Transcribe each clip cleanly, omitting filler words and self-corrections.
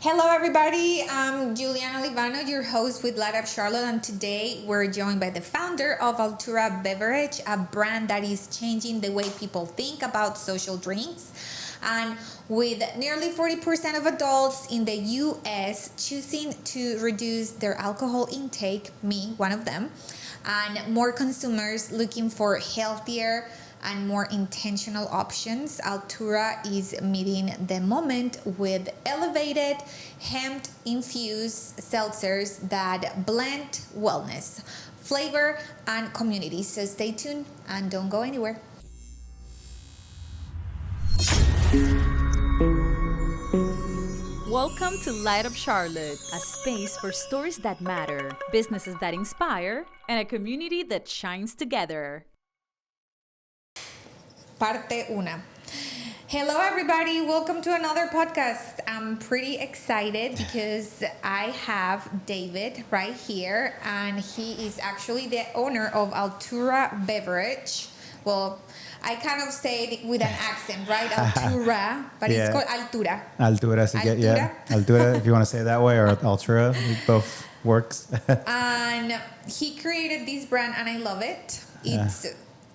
Hello, everybody. I'm Juliana Livano, your host with Lith Up Charlotte, and today we're joined by the founder of Altura Beverage, a brand that is changing the way people think about social drinks. And with nearly 40% of adults in the US choosing to reduce their alcohol intake, me, one of them, and more consumers looking for healthier and more intentional options, Altura is meeting the moment with elevated hemp-infused seltzers that blend wellness, flavor, and community. So stay tuned and don't go anywhere. Welcome to Lith Up Charlotte, a space for stories that matter, businesses that inspire, and a community that shines together. Parte una. Hello, everybody. Welcome to another podcast. I'm pretty excited because I have David right here, and he is actually the owner of Altura Beverage. Well, I kind of say it with an accent, right? Altura, but it's called Altura. Altura, so Altura. yeah. Altura, if you want to say it that way, or Altura, it both works. And he created this brand, and I love it. It's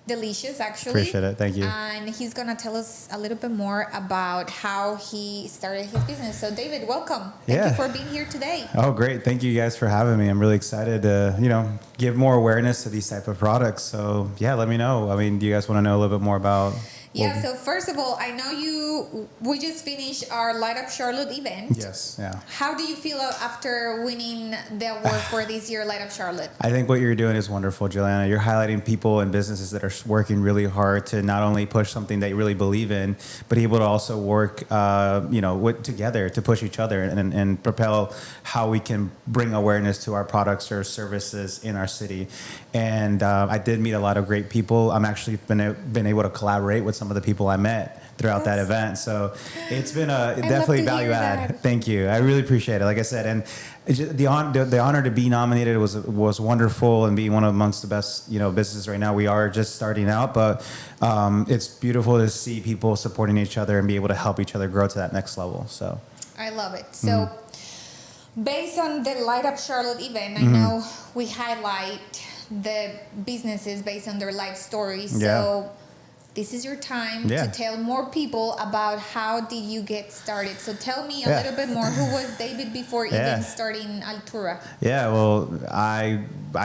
delicious, actually. Appreciate it. Thank you. And he's going to tell us a little bit more about how he started his business. So, David, welcome. Thank you for being here today. Oh, great. Thank you guys for having me. I'm really excited to, give more awareness to these type of products. So, yeah, let me know. I mean, do you guys want to know a little bit more about... Yeah, so first of all, I know we just finished our Lith Up Charlotte event. Yes, yeah. How do you feel after winning the award for this year, Lith Up Charlotte? I think what you're doing is wonderful, Juliana. You're highlighting people and businesses that are working really hard to not only push something they really believe in, but able to also work, together to push each other and propel how we can bring awareness to our products or services in our city. And I did meet a lot of great people. I'm actually been able to collaborate with some of the people I met throughout that event. So it's been definitely value add. Thank you. I really appreciate it. Like I said, and the honor to be nominated was wonderful, and being one amongst the best, businesses right now. We are just starting out, but it's beautiful to see people supporting each other and be able to help each other grow to that next level. So I love it. So based on the Lith Up Charlotte event, I know we highlight the businesses based on their life stories. So this is your time to tell more people about how did you get started. So tell me a little bit more. Who was David before even starting Altura? Yeah, well, I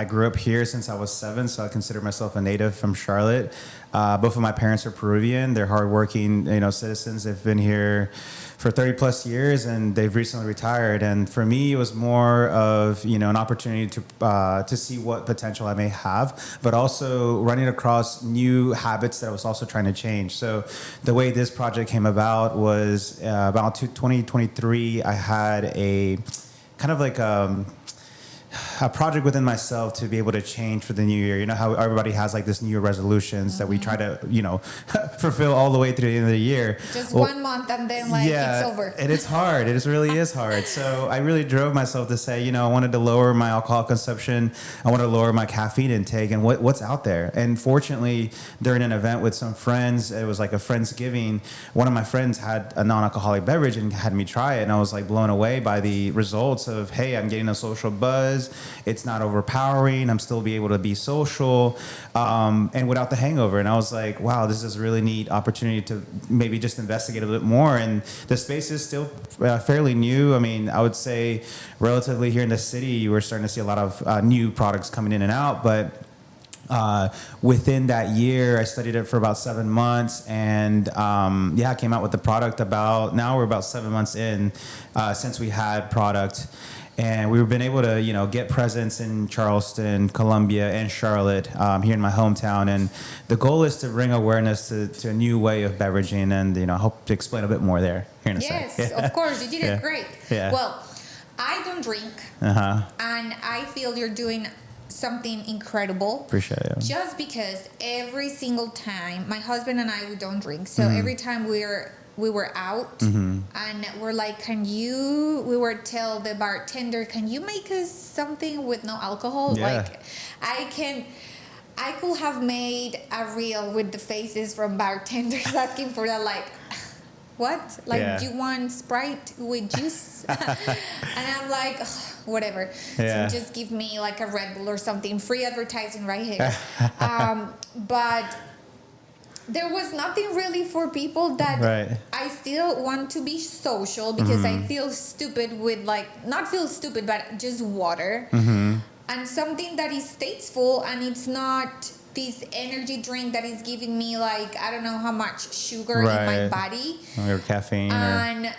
grew up here since I was 7, so I consider myself a native from Charlotte. Both of my parents are Peruvian. They're hardworking, citizens. They've been here for 30 plus years, and they've recently retired. And for me, it was more of, an opportunity to see what potential I may have, but also running across new habits that I was also trying to change. So the way this project came about was about 2023, I had a kind of like a project within myself to be able to change for the new year. You know how everybody has like this New Year resolutions that we try to, fulfill all the way through the end of the year. Just 1 month and then it's over. And it's hard. It really is hard. So I really drove myself to say, I wanted to lower my alcohol consumption. I wanted to lower my caffeine intake and what's out there. And fortunately, during an event with some friends, it was like a Friendsgiving, one of my friends had a non-alcoholic beverage and had me try it. And I was like blown away by the results of, hey, I'm getting a social buzz. It's not overpowering. I'm still be able to be social and without the hangover. And I was like, wow, this is a really neat opportunity to maybe just investigate a bit more. And the space is still fairly new. I mean, I would say relatively here in the city, we're starting to see a lot of new products coming in and out. But within that year, I studied it for about 7 months, and I came out with the product now we're about 7 months in since we had product. And we've been able to, get presence in Charleston, Columbia, and Charlotte here in my hometown. And the goal is to bring awareness to a new way of beveraging. And, I hope to explain a bit more there here in a second. Yes, of course. You did it great. Yeah. Well, I don't drink. And I feel you're doing something incredible. Appreciate it. Just because every single time, my husband and I, we don't drink. So every time we were out and we're like, we were tell the bartender, can you make us something with no alcohol? Like I could have made a reel with the faces from bartenders asking for that, like, what? Like, Yeah. do you want Sprite with juice? And I'm like, "Ugh, whatever. Yeah. So just give me like a Red Bull or something. Free advertising right here. But there was nothing really for people that Right. I still want to be social because I feel stupid with like, not feel stupid, but just water. And something that is tasteful, and it's not this energy drink that is giving me like, I don't know how much sugar in my Right. body. Or caffeine. Or, And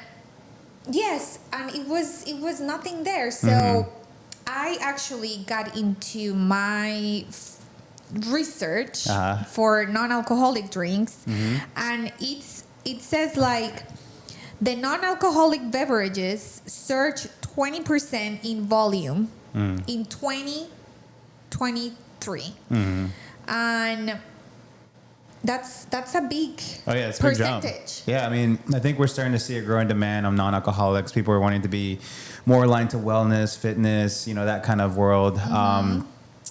yes, and it was nothing there. So I actually got into my research for non-alcoholic drinks, and it says like the non-alcoholic beverages surged 20% in volume in 2023, and that's a big oh yeah, it's a big jump. percentage. Yeah, I mean, I think we're starting to see a growing demand on non-alcoholics. People are wanting to be more aligned to wellness, fitness, that kind of world.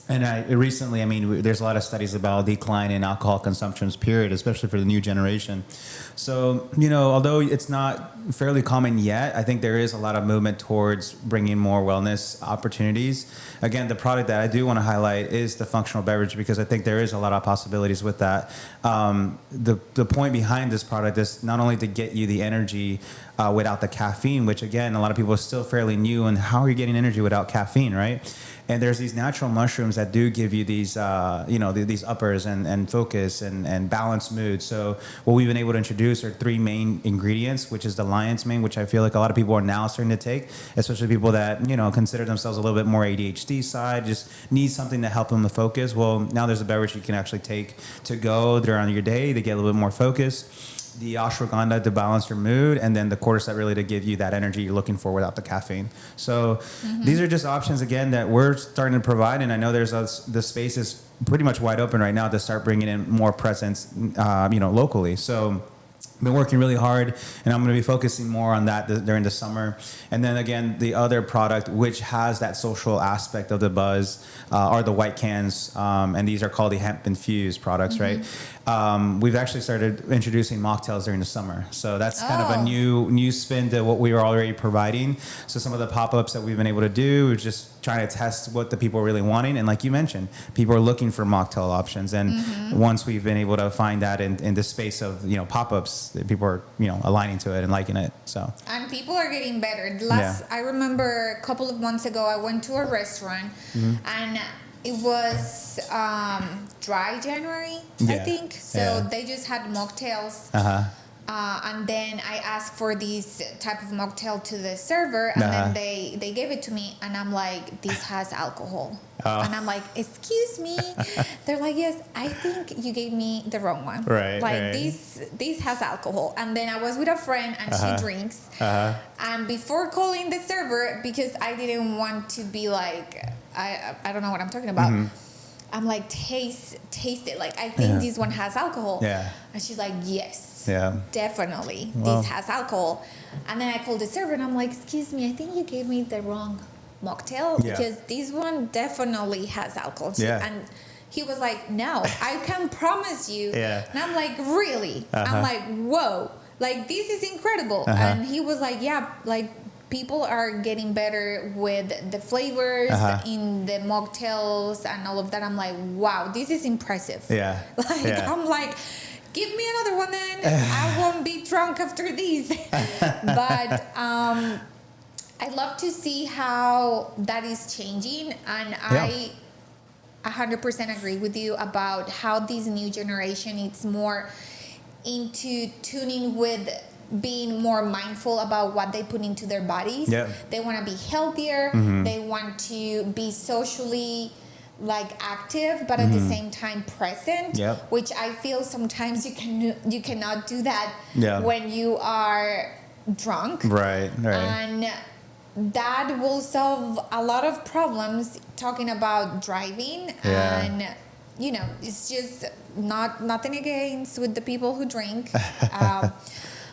And recently, I mean, there's a lot of studies about decline in alcohol consumptions, period, especially for the new generation. So, although it's not fairly common yet, I think there is a lot of movement towards bringing more wellness opportunities. Again, the product that I do want to highlight is the functional beverage, because I think there is a lot of possibilities with that. The point behind this product is not only to get you the energy without the caffeine, which again, a lot of people are still fairly new, and how are you getting energy without caffeine, right? And there's these natural mushrooms that do give you these, these uppers and focus and balanced mood. So what we've been able to introduce are 3 main ingredients, which is the lion's mane, which I feel like a lot of people are now starting to take, especially people that, consider themselves a little bit more ADHD side, just need something to help them to focus. Well, now there's a beverage you can actually take to go during your day to get a little bit more focus. The ashwagandha to balance your mood, and then the cordyceps really to give you that energy you're looking for without the caffeine. So these are just options, again, that we're starting to provide, and I know the space is pretty much wide open right now to start bringing in more presence, locally. So been working really hard, and I'm going to be focusing more on that during the summer. And then again, the other product, which has that social aspect of the buzz, are the white cans, and these are called the hemp infused products, right? We've actually started introducing mocktails during the summer, so that's kind of a new spin to what we were already providing. So some of the pop-ups that we've been able to do is just trying to test what the people are really wanting, and like you mentioned, people are looking for mocktail options, and once we've been able to find that in the space of pop-ups, people are aligning to it and liking it. So and people are getting better. I remember a couple of months ago I went to a restaurant and it was dry January, I think. So they just had mocktails. And then I asked for this type of mocktail to the server, and then they gave it to me, and I'm like, this has alcohol. And I'm like, excuse me. They're like, yes, I think you gave me the wrong one. Right. This has alcohol. And then I was with a friend, and she drinks. And before calling the server, because I didn't want to be like, I don't know what I'm talking about. I'm like, taste it. Like, I think this one has alcohol. And she's like, yes. Definitely. This has alcohol. And then I called the server and I'm like, excuse me, I think you gave me the wrong mocktail because this one definitely has alcohol. And he was like, no, I can promise you. And I'm like, really? I'm like, whoa, like this is incredible. And he was like, yeah, like people are getting better with the flavors in the mocktails and all of that. I'm like, wow, this is impressive. I'm like, give me another one then. I won't be drunk after these. But I love to see how that is changing. And I 100% agree with you about how this new generation is more into tuning with being more mindful about what they put into their bodies. They want to be healthier. They want to be socially active, but at the same time present, which I feel sometimes you cannot do that when you are drunk. Right. And that will solve a lot of problems talking about driving. And it's just nothing against with the people who drink,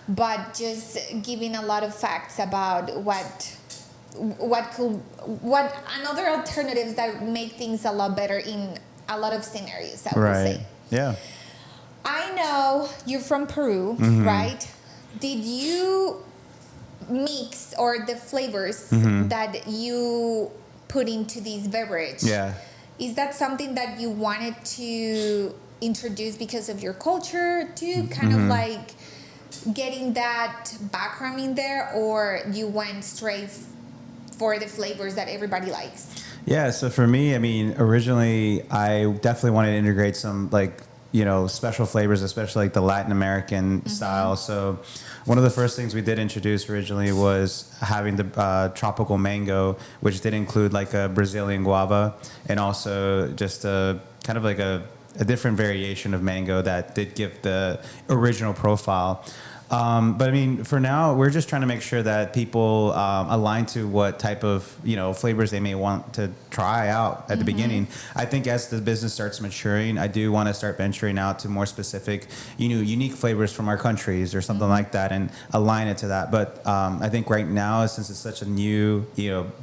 but just giving a lot of facts about what another alternatives that make things a lot better in a lot of scenarios, I would say. I know you're from Peru, right? did you mix or the flavors that you put into this beverage? Yeah. Is that something that you wanted to introduce because of your culture to kind of like getting that background in there, or you went straight for the flavors that everybody likes? Yeah, so for me, I mean, originally I definitely wanted to integrate some special flavors, especially like the Latin American style. So one of the first things we did introduce originally was having the tropical mango, which did include like a Brazilian guava and also just a kind of like a different variation of mango that did give the original profile. But I mean, for now, we're just trying to make sure that people align to what type of flavors they may want to try out at the beginning. I think as the business starts maturing, I do want to start venturing out to more specific, unique flavors from our countries or something like that, and align it to that. But I think right now, since it's such a new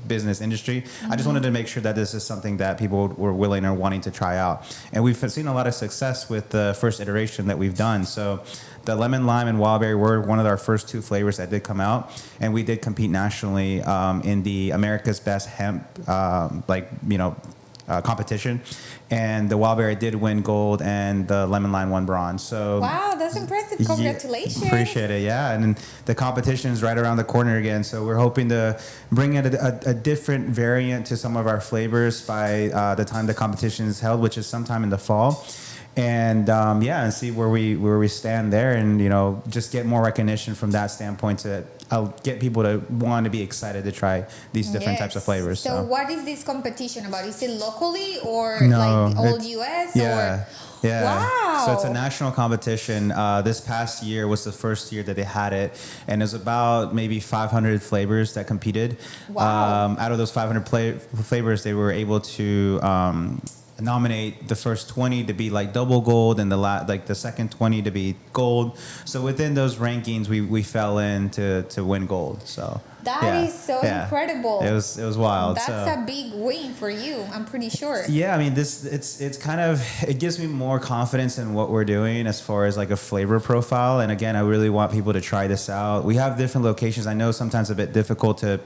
business industry, I just wanted to make sure that this is something that people were willing or wanting to try out. And we've seen a lot of success with the first iteration that we've done. So the lemon, lime, and wild berry were one of our first two flavors that did come out, and we did compete nationally in the America's Best Hemp competition, and the wild berry did win gold, and the lemon lime won bronze. So wow, that's impressive! Congratulations! Yeah, appreciate it. Yeah, and the competition is right around the corner again, so we're hoping to bring in a different variant to some of our flavors by the time the competition is held, which is sometime in the fall. And and see where we stand there, and just get more recognition from that standpoint to get people to want to be excited to try these different types of flavors. So what is this competition about? Is it locally or No, like all US? Yeah. Or? Yeah. Wow. So it's a national competition. This past year was the first year that they had it, and there's about maybe 500 flavors that competed. Wow. Out of those 500 flavors, they were able to nominate the first 20 to be like double gold, and the second 20 to be gold. So within those rankings, we fell in to win gold. So that is so incredible. It was wild. That's a big win for you, I'm pretty sure. Yeah, I mean, it's kind of, it gives me more confidence in what we're doing as far as like a flavor profile. And again, I really want people to try this out. We have different locations. I know sometimes a bit difficult to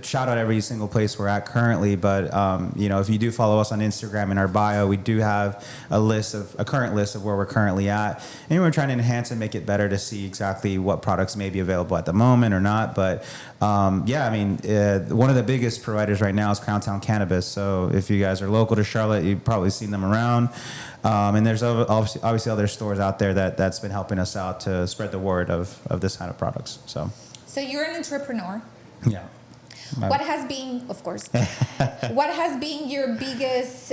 shout out every single place we're at currently, but if you do follow us on Instagram, in our bio, we do have a current list of where we're currently at, and we're trying to enhance and make it better to see exactly what products may be available at the moment or not. But I mean, one of the biggest providers right now is Crown Town Cannabis. So if you guys are local to Charlotte, you've probably seen them around. And there's obviously other stores out there that's been helping us out to spread the word of this kind of products. So you're an entrepreneur. Yeah. What has been, of course, what has been your biggest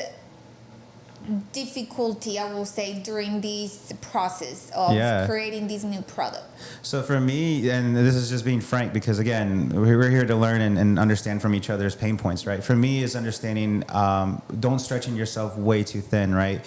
difficulty, I will say, during this process of creating this new product? So for me, and this is just being frank, because again, we're here to learn and understand from each other's pain points, right? For me, is understanding, don't stretching yourself way too thin, right?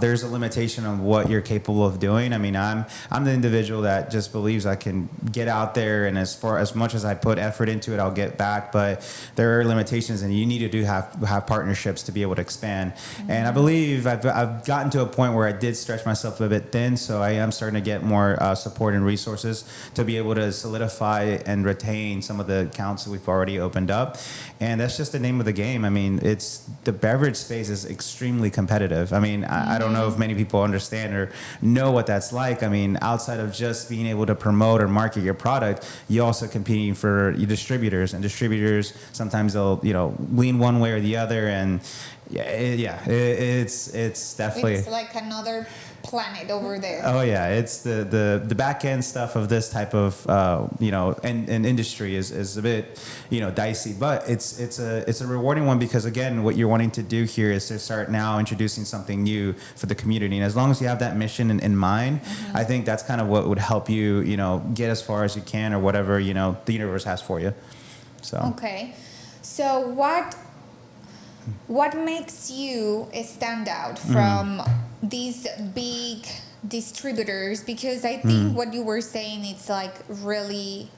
There's a limitation on what you're capable of doing. I mean, I'm the individual that just believes I can get out there, and as much as I put effort into it, I'll get back. But there are limitations, and you need to have partnerships to be able to expand. Mm-hmm. And I believe I've gotten to a point where I did stretch myself a bit thin, so I am starting to get more support and resources to be able to solidify and retain some of the accounts that we've already opened up. And that's just the name of the game. I mean, the beverage space is extremely competitive. I mean, I don't know if many people understand or know what that's like. I mean, outside of just being able to promote or market your product, you're also competing for your distributors, and distributors, sometimes they'll, lean one way or the other. And it's definitely, it's like another planet over there. Oh yeah, it's the back end stuff of this type of and industry is a bit dicey, but it's a rewarding one, because again, what you're wanting to do here is to start now introducing something new for the community, and as long as you have that mission in mind, I think that's kind of what would help you get as far as you can, or whatever the universe has for you. So okay, so what makes you stand out from these big distributors? Because I think what you were saying, it's like really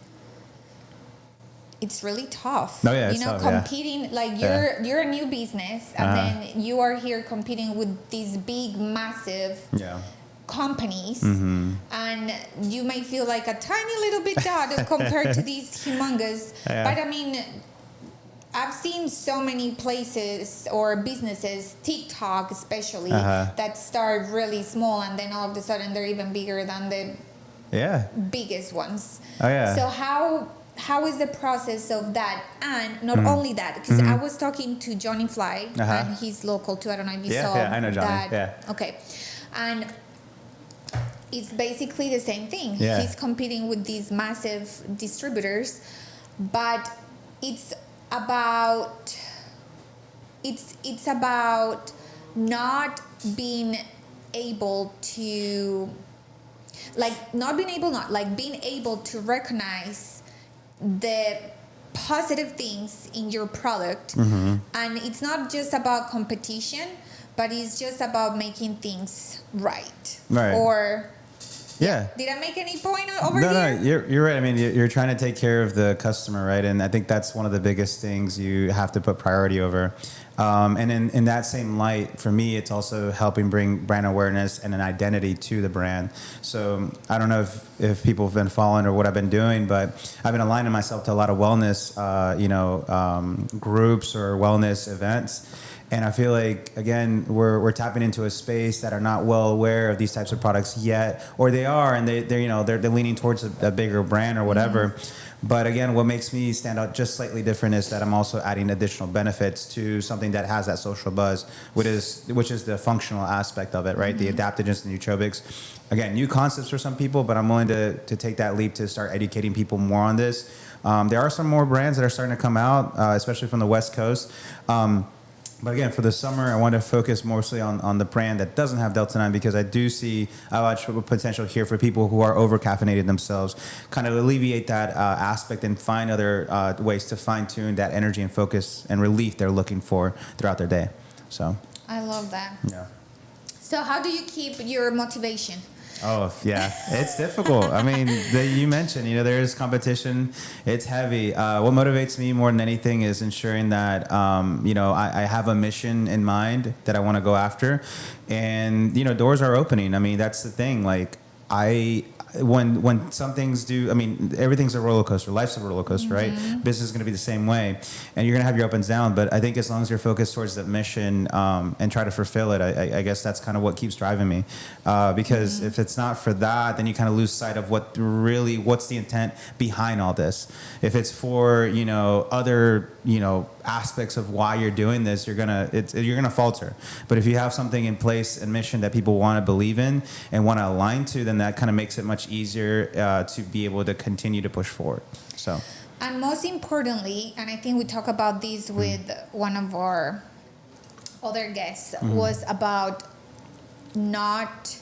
tough. Oh yeah, it's tough, competing, like you're a new business, and then you are here competing with these big, massive companies, and you may feel like a tiny little bit dot compared to these humongous. Yeah. But I mean, I've seen so many places or businesses, TikTok especially, that start really small and then all of a sudden they're even bigger than the biggest ones. Oh yeah. So how is the process of that? And not only that, because I was talking to Johnny Fly, and he's local too. I don't know if you saw I know Johnny. that. Yeah. Okay. And it's basically the same thing. Yeah. He's competing with these massive distributors, but it's about not being able to being able to recognize the positive things in your product. And it's not just about competition, but it's just about making things right. Or did I make any point over here? No, you're right. I mean, you're trying to take care of the customer, right? And I think that's one of the biggest things you have to put priority over. And in that same light, for me, it's also helping bring brand awareness and an identity to the brand. So I don't know if people have been following or what I've been doing, but I've been aligning myself to a lot of wellness, groups or wellness events. And I feel like, again, we're tapping into a space that are not well aware of these types of products yet, or they are, and they're leaning towards a bigger brand or whatever. But again, what makes me stand out just slightly different is that I'm also adding additional benefits to something that has that social buzz, which is the functional aspect of it, right? The adaptogens and nootropics. Again, new concepts for some people, but I'm willing to take that leap to start educating people more on this. There are some more brands that are starting to come out, especially from the West Coast. But again, for the summer, I want to focus mostly on the brand that doesn't have Delta-9, because I do see a lot of potential here for people who are over-caffeinated themselves, kind of alleviate that aspect and find other ways to fine-tune that energy and focus and relief they're looking for throughout their day. So I love that. Yeah. So how do you keep your motivation? Oh, yeah. It's difficult. I mean, you mentioned, there's competition. It's heavy. What motivates me more than anything is ensuring that, I have a mission in mind that I want to go after. And, doors are opening. I mean, that's the thing. Like, when some things do, I mean, everything's a roller coaster. Life's a roller coaster, right? Business is going to be the same way, and you're going to have your up and down. But I think as long as you're focused towards that mission and try to fulfill it, I guess that's kind of what keeps driving me. Because if it's not for that, then you kind of lose sight of what's the intent behind all this. If it's for other aspects of why you're doing this, you're gonna falter. But if you have something in place and mission that people want to believe in and want to align to, then that kind of makes it much easier to be able to continue to push forward. So, and most importantly, and I think we talk about this with one of our other guests, was about not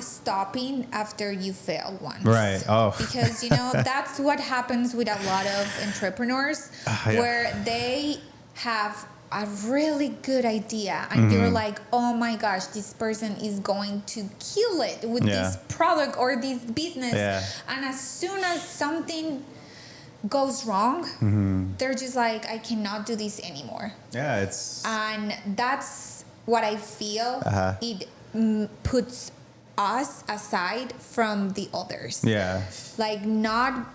stopping after you fail once. Right. Oh. Because, that's what happens with a lot of entrepreneurs, where they have a really good idea and you're like, oh my gosh, this person is going to kill it with this product or this business. And as soon as something goes wrong, they're just like, I cannot do this anymore. And that's what I feel. It puts us aside from the others. Like not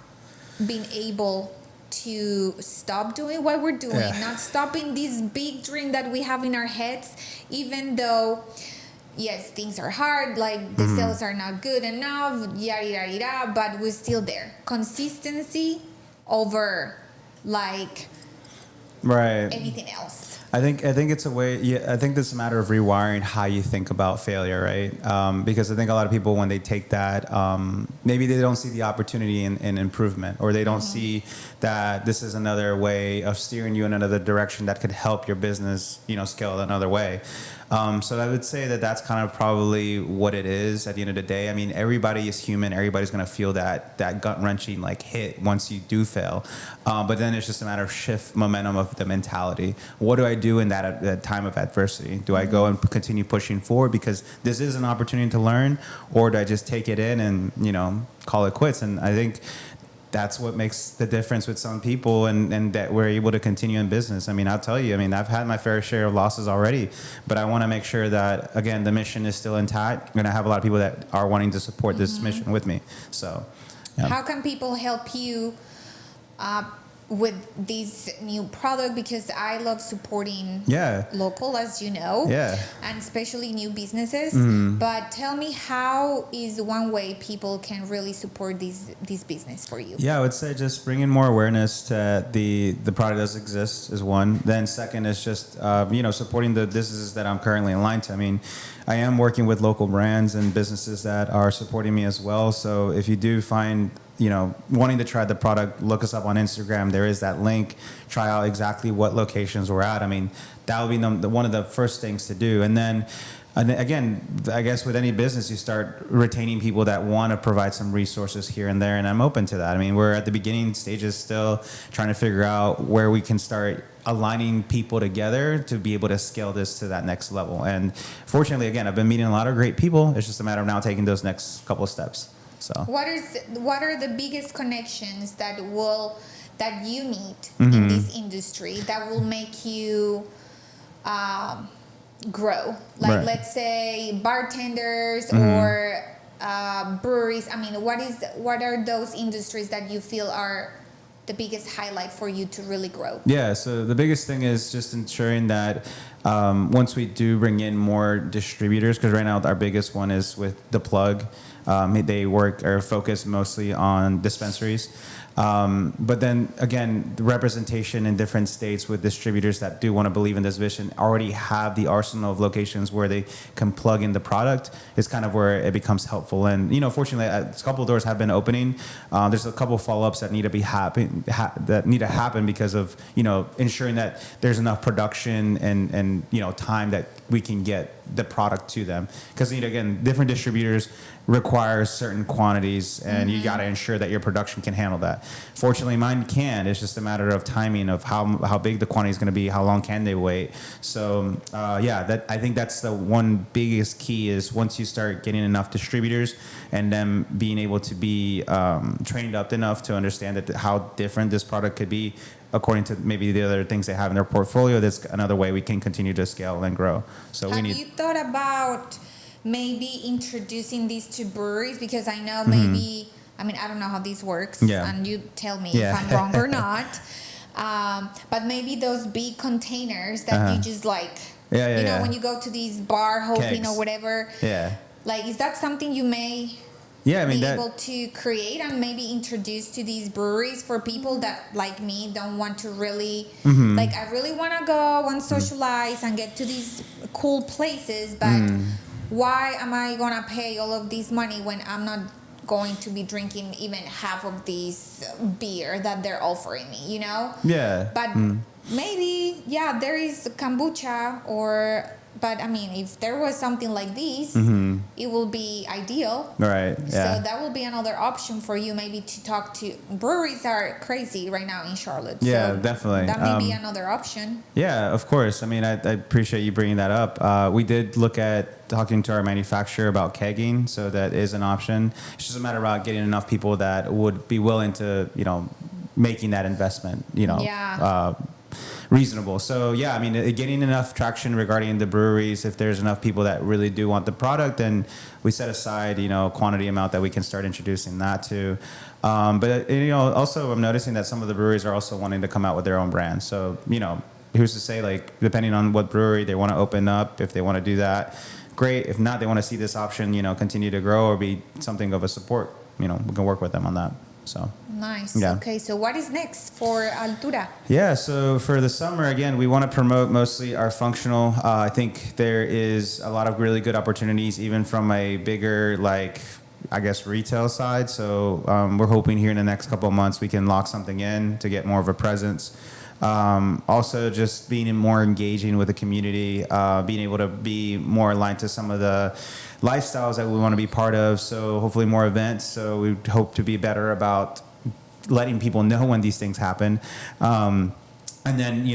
being able to stop doing what we're doing, not stopping this big dream that we have in our heads, even though yes, things are hard, like the sales are not good enough, yada yada yada, but we're still there. Consistency over like anything else. I think it's a way. Yeah, I think it's a matter of rewiring how you think about failure, right? Because I think a lot of people, when they take that, maybe they don't see the opportunity in improvement, or they don't see that this is another way of steering you in another direction that could help your business, scale another way. So I would say that that's kind of probably what it is at the end of the day. I mean, everybody is human. Everybody's going to feel that gut-wrenching hit once you do fail. But then it's just a matter of shift momentum of the mentality. What do I do in that time of adversity? Do I go and continue pushing forward because this is an opportunity to learn, or do I just take it in and, call it quits? And I think that's what makes the difference with some people, and that we're able to continue in business. I mean, I'll tell you, I mean, I've had my fair share of losses already, but I want to make sure that, again, the mission is still intact. And I have a lot of people that are wanting to support this mission with me. So, yeah. How can people help you with this new product? Because I love supporting local, as you know, and especially new businesses. But tell me, how is one way people can really support this business for you? Yeah, I would say just bringing more awareness to the product does exist is one. Then second is just supporting the businesses that I'm currently aligned to. I mean, I am working with local brands and businesses that are supporting me as well. So if you do find wanting to try the product, look us up on Instagram. There is that link. Try out exactly what locations we're at. I mean, that would be one of the first things to do. And then again, I guess with any business, you start retaining people that want to provide some resources here and there. And I'm open to that. I mean, we're at the beginning stages still trying to figure out where we can start aligning people together to be able to scale this to that next level. And fortunately, again, I've been meeting a lot of great people. It's just a matter of now taking those next couple of steps. So what are the biggest connections that you meet in this industry that will make you grow? Like let's say bartenders or breweries. I mean, what are those industries that you feel are the biggest highlight for you to really grow? Yeah, so the biggest thing is just ensuring that once we do bring in more distributors, because right now our biggest one is with The Plug. They work or focus mostly on dispensaries. But then again, the representation in different states with distributors that do want to believe in this vision already have the arsenal of locations where they can plug in the product is kind of where it becomes helpful. And, fortunately, a couple of doors have been opening. There's a couple of follow-ups that need to be happen because of, ensuring that there's enough production and time that we can get the product to them. Because, again, different distributors require certain quantities, and you got to ensure that your production can handle that. Fortunately, mine can. It's just a matter of timing of how big the quantity is going to be, how long can they wait. So, I think that's the one biggest key is once you start getting enough distributors and them being able to be trained up enough to understand that how different this product could be according to maybe the other things they have in their portfolio, that's another way we can continue to scale and grow. So have you thought about maybe introducing these to breweries? Because I know maybe, I mean, I don't know how this works, and you tell me if I'm wrong or not. But maybe those big containers that you just when you go to these bar hopping Kegs. Or whatever. Yeah. Like, is that something you may be able to create and maybe introduce to these breweries for people that, like me, don't want to really, I really want to go and socialize and get to these cool places, but why am I going to pay all of this money when I'm not going to be drinking even half of this beer that they're offering me, Yeah. But maybe, there is kombucha but I mean, if there was something like this, it will be ideal. Right. Yeah. So that will be another option for you, maybe to talk to. Breweries are crazy right now in Charlotte. Yeah, so definitely. That may be another option. Yeah, of course. I mean, I appreciate you bringing that up. We did look at talking to our manufacturer about kegging, so that is an option. It's just a matter about getting enough people that would be willing to, making that investment, reasonable. So I mean, getting enough traction regarding the breweries. If there's enough people that really do want the product, then we set aside, quantity amount that we can start introducing that to. But also I'm noticing that some of the breweries are also wanting to come out with their own brand. So who's to say, like, depending on what brewery they want to open up, if they want to do that, great. If not, they want to see this option, continue to grow or be something of a support. We can work with them on that. So nice. Yeah. Okay, so what is next for Altura? Yeah, so for the summer, again, we want to promote mostly our functional. I think there is a lot of really good opportunities, even from a bigger, retail side. So we're hoping here in the next couple of months we can lock something in to get more of a presence. Also, just being more engaging with the community, being able to be more aligned to some of the lifestyles that we want to be part of. So hopefully more events. So we hope to be better about letting people know when these things happen. And then,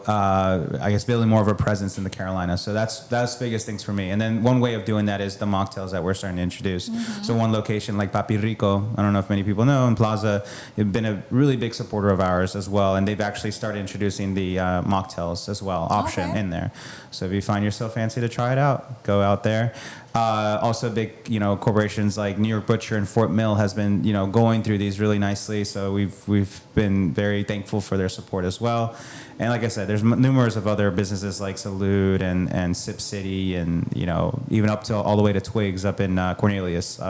I guess building more of a presence in the Carolinas. So that's the biggest things for me. And then one way of doing that is the mocktails that we're starting to introduce. So one location like Papi Rico, I don't know if many people know, in Plaza, they've been a really big supporter of ours as well. And they've actually started introducing the mocktails as well, option in there. So if you find yourself fancy to try it out, go out there. Also big, corporations like New York Butcher and Fort Mill has been, going through these really nicely. So we've been very thankful for their support as well. And like I said, there's numerous of other businesses like Salud and Sip City and, even up to all the way to Twigs up in Cornelius.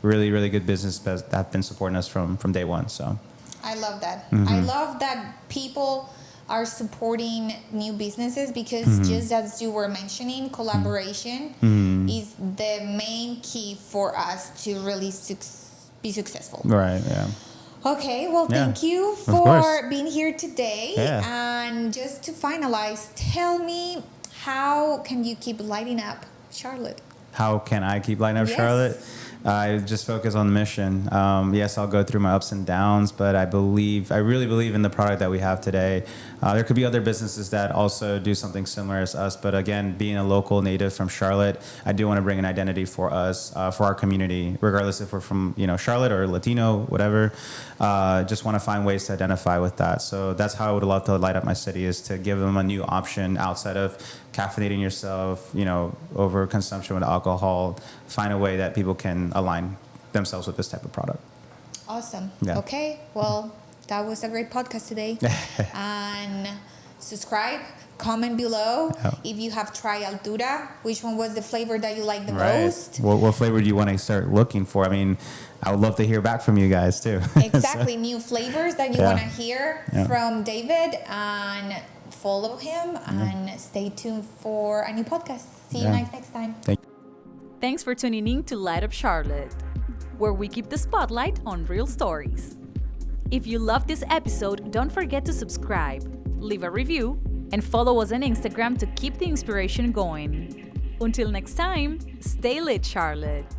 Really, really good business that have been supporting us from day one. So I love that. I love that people are supporting new businesses because just as you were mentioning, collaboration is the main key for us to really be successful. Right, yeah. Okay, well, thank you for being here today. And just to finalize, tell me, how can you keep lighting up Charlotte? How can I keep lighting up Charlotte? I just focus on the mission. Yes, I'll go through my ups and downs, but I really believe in the product that we have today. There could be other businesses that also do something similar as us, but again, being a local native from Charlotte, I do want to bring an identity for us, for our community, regardless if we're from Charlotte or Latino, whatever. Just want to find ways to identify with that. So that's how I would love to light up my city, is to give them a new option outside of caffeinating yourself, over consumption with alcohol. Find a way that people can align themselves with this type of product. Awesome. Yeah. Okay, well, that was a great podcast today. And subscribe, comment below if you have tried Altura. Which one was the flavor that you like the most? What flavor do you want to start looking for? I mean, I would love to hear back from you guys too. Exactly. New flavors that you want to hear from David, and follow him and stay tuned for a new podcast. See you guys next time. Thanks for tuning in to Light Up Charlotte, where we keep the spotlight on real stories. If you love this episode, don't forget to subscribe, leave a review, and follow us on Instagram to keep the inspiration going. Until next time, stay lit, Charlotte.